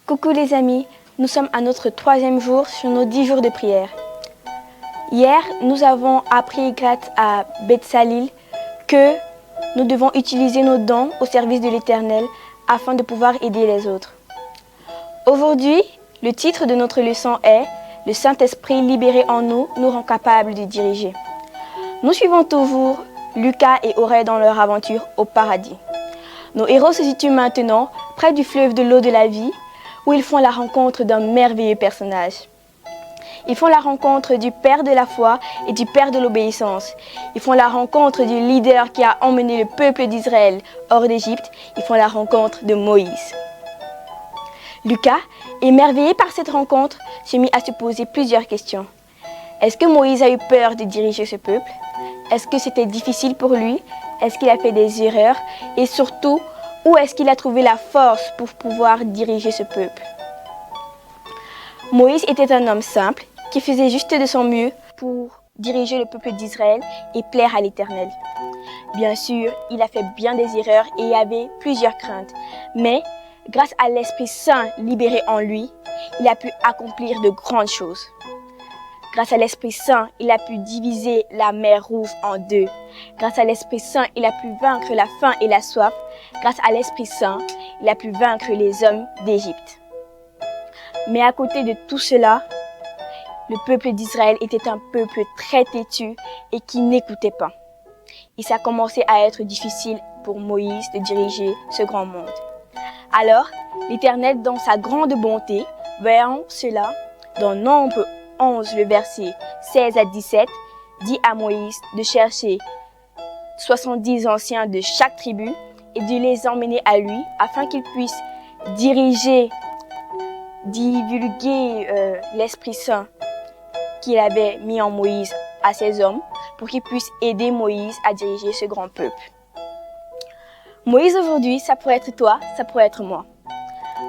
Coucou les amis, nous sommes à notre 3e jour sur nos 10 jours de prière. Hier, nous avons appris grâce à Betsalil que nous devons utiliser nos dons au service de l'Éternel afin de pouvoir aider les autres. Aujourd'hui, le titre de notre leçon est « Le Saint-Esprit libéré en nous nous rend capables de diriger ». Nous suivons toujours Lucas et Aurélie dans leur aventure au paradis. Nos héros se situent maintenant près du fleuve de l'eau de la vie où ils font la rencontre d'un merveilleux personnage. Ils font la rencontre du Père de la foi et du Père de l'obéissance. Ils font la rencontre du leader qui a emmené le peuple d'Israël hors d'Égypte. Ils font la rencontre de Moïse. Lucas, émerveillé par cette rencontre, s'est mis à se poser plusieurs questions. Est-ce que Moïse a eu peur de diriger ce peuple? Est-ce que c'était difficile pour lui? Est-ce qu'il a fait des erreurs? Et surtout, où est-ce qu'il a trouvé la force pour pouvoir diriger ce peuple? Moïse était un homme simple qui faisait juste de son mieux pour diriger le peuple d'Israël et plaire à l'Éternel. Bien sûr, il a fait bien des erreurs et il avait plusieurs craintes. Mais grâce à l'Esprit Saint libéré en lui, il a pu accomplir de grandes choses. Grâce à l'Esprit Saint, il a pu diviser la mer Rouge en deux. Grâce à l'Esprit Saint, il a pu vaincre la faim et la soif. Grâce à l'Esprit Saint, il a pu vaincre les hommes d'Égypte. Mais à côté de tout cela, le peuple d'Israël était un peuple très têtu et qui n'écoutait pas. Et ça a commencé à être difficile pour Moïse de diriger ce grand monde. Alors, l'Éternel, dans sa grande bonté, voyant cela, dans Nombre 11, le verset 16 à 17, dit à Moïse de chercher 70 anciens de chaque tribu et de les emmener à lui afin qu'il puisse divulguer l'Esprit Saint qu'il avait mis en Moïse à ces hommes pour qu'ils puissent aider Moïse à diriger ce grand peuple. Moïse aujourd'hui, ça pourrait être toi, ça pourrait être moi.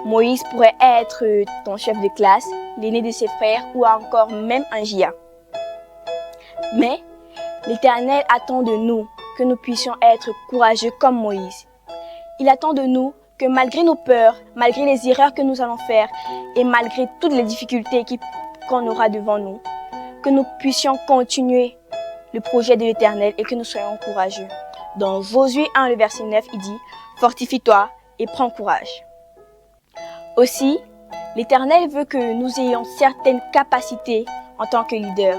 Moïse pourrait être ton chef de classe, l'aîné de ses frères ou encore même un GIA. Mais l'Éternel attend de nous que nous puissions être courageux comme Moïse. Il attend de nous que malgré nos peurs, malgré les erreurs que nous allons faire et malgré toutes les difficultés qu'on aura devant nous, que nous puissions continuer le projet de l'Éternel et que nous soyons courageux. Dans Josué 1, le verset 9, il dit « Fortifie-toi et prends courage ». Aussi, l'Éternel veut que nous ayons certaines capacités en tant que leader.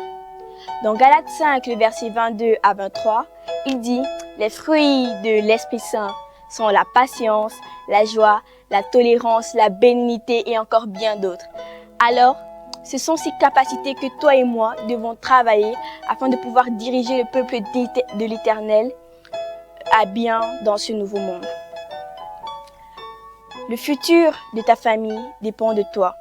Dans Galates 5, le verset 22 à 23, il dit « Les fruits de l'Esprit Saint sont la patience, la joie, la tolérance, la bénignité et encore bien d'autres. » Alors, ce sont ces capacités que toi et moi devons travailler afin de pouvoir diriger le peuple de l'Éternel à bien dans ce nouveau monde. Le futur de ta famille dépend de toi.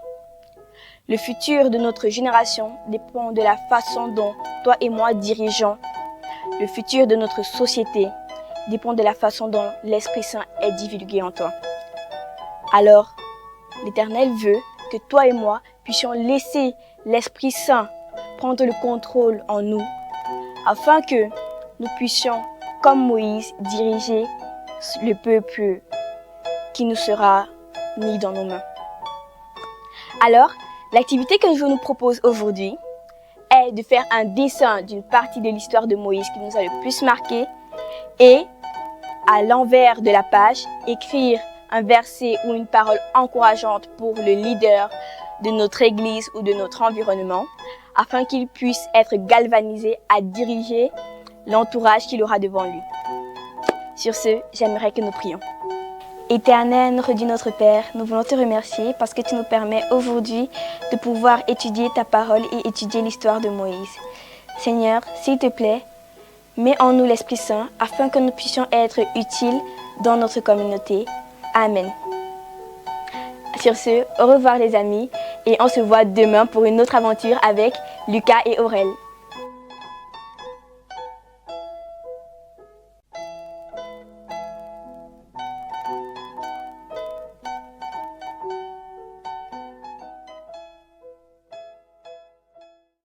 Le futur de notre génération dépend de la façon dont toi et moi dirigeons. Le futur de notre société dépend de la façon dont l'Esprit Saint est divulgué en toi. Alors, l'Éternel veut que toi et moi puissions laisser l'Esprit Saint prendre le contrôle en nous, afin que nous puissions, comme Moïse, diriger le peuple qui nous sera mis dans nos mains. Alors, l'activité que je nous propose aujourd'hui est de faire un dessin d'une partie de l'histoire de Moïse qui nous a le plus marqué et, à l'envers de la page, écrire un verset ou une parole encourageante pour le leader de notre église ou de notre environnement, afin qu'il puisse être galvanisé à diriger l'entourage qu'il aura devant lui. Sur ce, j'aimerais que nous prions. Éternel, nous redis notre Père, nous voulons te remercier parce que tu nous permets aujourd'hui de pouvoir étudier ta parole et étudier l'histoire de Moïse. Seigneur, s'il te plaît, mets en nous l'Esprit Saint afin que nous puissions être utiles dans notre communauté. Amen. Sur ce, au revoir les amis et on se voit demain pour une autre aventure avec Lucas et Aurélie.